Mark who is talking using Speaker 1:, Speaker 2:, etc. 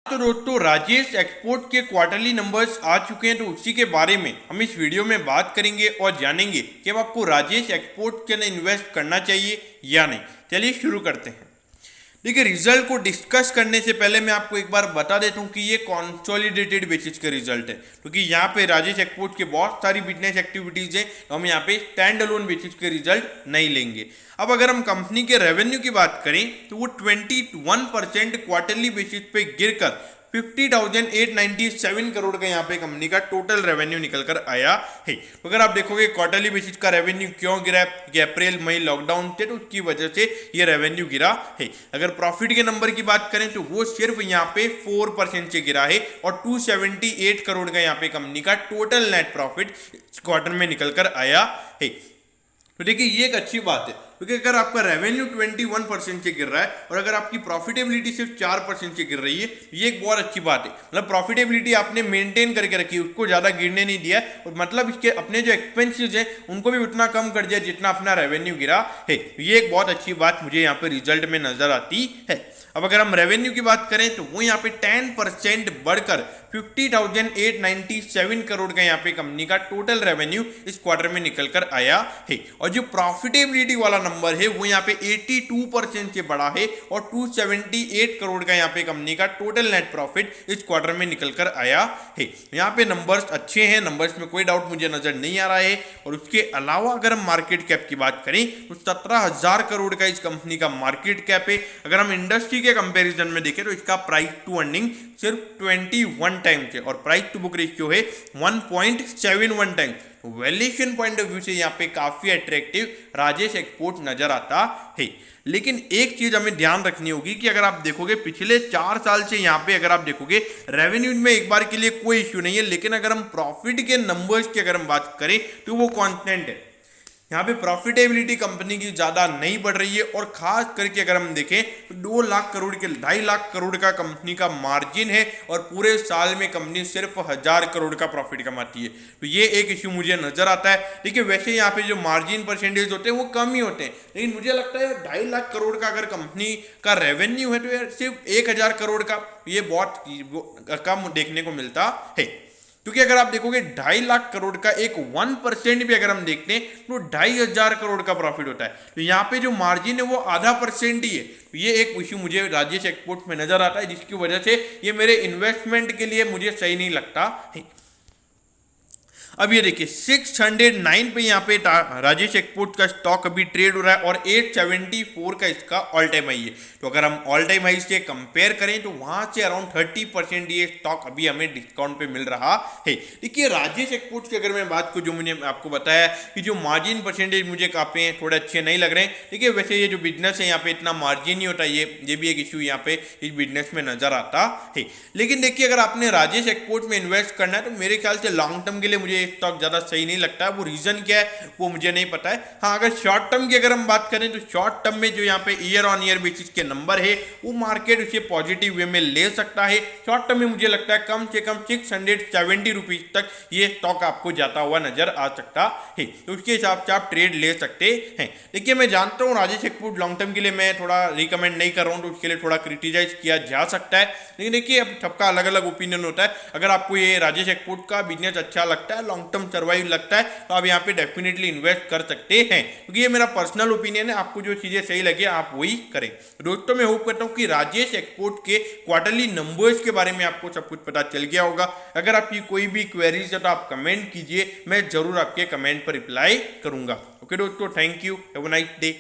Speaker 1: तो दोस्तों राजेश एक्सपोर्ट के क्वार्टरली नंबर्स आ चुके हैं, तो उसी के बारे में हम इस वीडियो में बात करेंगे और जानेंगे कि अब आपको राजेश एक्सपोर्ट के अंदर इन्वेस्ट करना चाहिए या नहीं। चलिए शुरू करते हैं। देखिए, रिजल्ट को डिस्कस करने से पहले मैं आपको एक बार बता देता हूँ कि ये कंसोलिडेटेड बेसिस का रिजल्ट है, क्योंकि यहाँ पे राजेश एक्सपोर्ट के बहुत सारी बिजनेस एक्टिविटीज हैं, तो हम यहाँ पे स्टैंड अलोन बेसिस के रिजल्ट नहीं लेंगे। अब अगर हम कंपनी के रेवेन्यू की बात करें तो वो 21% क्वार्टरली बेसिस पे गिरकर 50,897 करोड़ का यहाँ पे कंपनी का टोटल रेवेन्यू निकल कर आया है। तो अगर आप देखोगे क्वार्टरली बेसिस का रेवेन्यू क्यों गिरा है कि अप्रैल मई लॉकडाउन थे, तो उसकी वजह से ये रेवेन्यू गिरा है। अगर प्रॉफिट के नंबर की बात करें तो वो सिर्फ यहाँ पे 4% से गिरा है और 278 करोड़ का यहाँ पे कंपनी का टोटल नेट प्रॉफिट क्वार्टर में निकल कर आया है। तो देखिए, ये एक अच्छी बात है, क्योंकि अगर आपका रेवेन्यू 21% से गिर रहा है और अगर आपकी प्रॉफिटेबिलिटी सिर्फ 4% से गिर रही है, ये एक बहुत अच्छी बात है। मतलब प्रॉफिटेबिलिटी आपने मेंटेन करके रखी है, उसको ज़्यादा गिरने नहीं दिया है, और मतलब इसके अपने जो एक्सपेंसेस हैं उनको भी उतना कम कर दिया जितना अपना रेवेन्यू गिरा है। ये एक बहुत अच्छी बात मुझे यहाँ पे रिजल्ट में नजर आती है। अब अगर हम रेवेन्यू की बात करें तो वो यहाँ पे 10% बढ़कर 50,897 करोड़ का यहाँ पे कंपनी का टोटल रेवेन्यू इस क्वार्टर में निकल कर आया है। और जो प्रॉफिटेबिलिटी वाला नंबर है वो यहाँ पे 82% से बढ़ा है और 278 करोड़ का यहाँ पे कंपनी का टोटल नेट प्रॉफिट इस क्वार्टर में निकल कर आया है। यहाँ पे नंबर्स अच्छे हैं, नंबर्स में कोई डाउट मुझे नजर नहीं आ रहा है। और उसके अलावा अगर हम मार्केट कैप की बात करें तो 17,000 करोड़ का इस कंपनी का मार्केट कैप है। अगर हम इंडस्ट्री के कंपैरिजन में देखें तो इसका प्राइस टू अर्निंग सिर्फ 21 टाइम्स है और प्राइस टू बुक रेशियो है 1.71 times. Valuation point of view से यहाँ पे काफी अट्रैक्टिव राजेश एक्सपोर्ट नजर आता है। लेकिन एक चीज हमें ध्यान रखनी होगी कि अगर आप देखोगे पिछले 4 साल से यहाँ पे अगर आप देखोगे रेवेन्यू में एक बार के लिए कोई इश्यू नहीं है, लेकिन अगर हम प्रॉफिट के नंबर्स की अगर हम बात करें तो वो कांस्टेंट है। यहाँ पे प्रॉफिटेबिलिटी कंपनी की ज्यादा नहीं बढ़ रही है और खास करके अगर हम देखें तो 2 लाख करोड़ के 2.5 लाख करोड़ का कंपनी का मार्जिन है और पूरे साल में कंपनी सिर्फ 1,000 करोड़ का प्रॉफिट कमाती है। तो ये एक इश्यू मुझे नजर आता है। देखिए, वैसे यहाँ पे जो मार्जिन परसेंटेज होते हैं वो कम ही होते हैं, लेकिन मुझे लगता है 2.5 लाख करोड़ का अगर कंपनी का रेवेन्यू है तो यार सिर्फ 1,000 करोड़ का ये बहुत कम देखने को मिलता है। क्योंकि अगर आप देखोगे 2.5 लाख करोड़ का एक 1% भी अगर हम देखते हैं तो 2,500 करोड़ का प्रॉफिट होता है। तो यहाँ पे जो मार्जिन है वो 0.5% ही है। तो ये एक इश्यू मुझे राजेश एक्सपोर्ट में नजर आता है, जिसकी वजह से ये मेरे इन्वेस्टमेंट के लिए मुझे सही नहीं लगता है। अब ये देखिए 609 पे यहाँ पे राजेश एक्सपोर्ट का स्टॉक अभी ट्रेड हो रहा है और 874 का इसका ऑल टाइम हाई है। तो अगर हम ऑल टाइम हाई से कंपेयर करें तो वहां से अराउंड 30% ये स्टॉक अभी हमें डिस्काउंट पे मिल रहा है। देखिए, राजेश एक्सपोर्ट की अगर मैं बात करूँ, जो मैंने आपको बताया कि जो मार्जिन परसेंटेज मुझे काफी थोड़े अच्छे नहीं लग रहे हैं। देखिए, वैसे ये जो बिजनेस है यहाँ पे इतना मार्जिन नहीं होता, ये भी एक इश्यू यहाँ पे इस बिजनेस में नजर आता है। लेकिन देखिए, अगर आपने राजेश एक्सपोर्ट में इन्वेस्ट करना है तो मेरे ख्याल से लॉन्ग टर्म के लिए मुझे स्टॉक ज्यादा सही नहीं लगता है। वो रीजन क्या है वो मुझे नहीं पता है। हाँ, अगर शॉर्ट टर्म की अगर हम बात करें तो शॉर्ट टर्म में जो यहाँ पे ईयर ऑन ईयर बेसिस के नंबर है वो मार्केट उसे पॉजिटिव वे में ले सकता है। शॉर्ट टर्म में मुझे लगता है कम से कम 670 रुपीज तक ये स्टॉक आपको जाता हुआ नजर आ सकता है। तो उसके हिसाब से आप ट्रेड ले सकते हैं। देखिए, मैं जानता हूँ राजेश एक्सपोर्ट लॉन्ग टर्म के लिए मैं थोड़ा रिकमेंड नहीं कर रहा हूँ, तो उसके लिए थोड़ा क्रिटिसाइज किया जा सकता है। लेकिन देखिए, अब सबका अलग अलग ओपिनियन होता है। अगर आपको ये राजेश एक्सपोर्ट का बिजनेस अच्छा लगता है, लॉन्ग टर्म सर्वाइव लगता है, तो आप यहाँ पे डेफिनेटली इन्वेस्ट कर सकते हैं, क्योंकि ये मेरा पर्सनल ओपिनियन है। आपको जो चीजें सही लगे आप वही करें। दोस्तों, मैं होप करता हूँ कि राजेश एक्सपोर्ट के क्वार्टरली नंबर्स के बारे में आपको सब कुछ पता चल गया होगा। अगर आपकी कोई भी क्वेरीज है तो आप कमेंट कीजिए, मैं जरूर आपके कमेंट पर रिप्लाई करूंगा। ओके दोस्तों, thank you, have a nice day.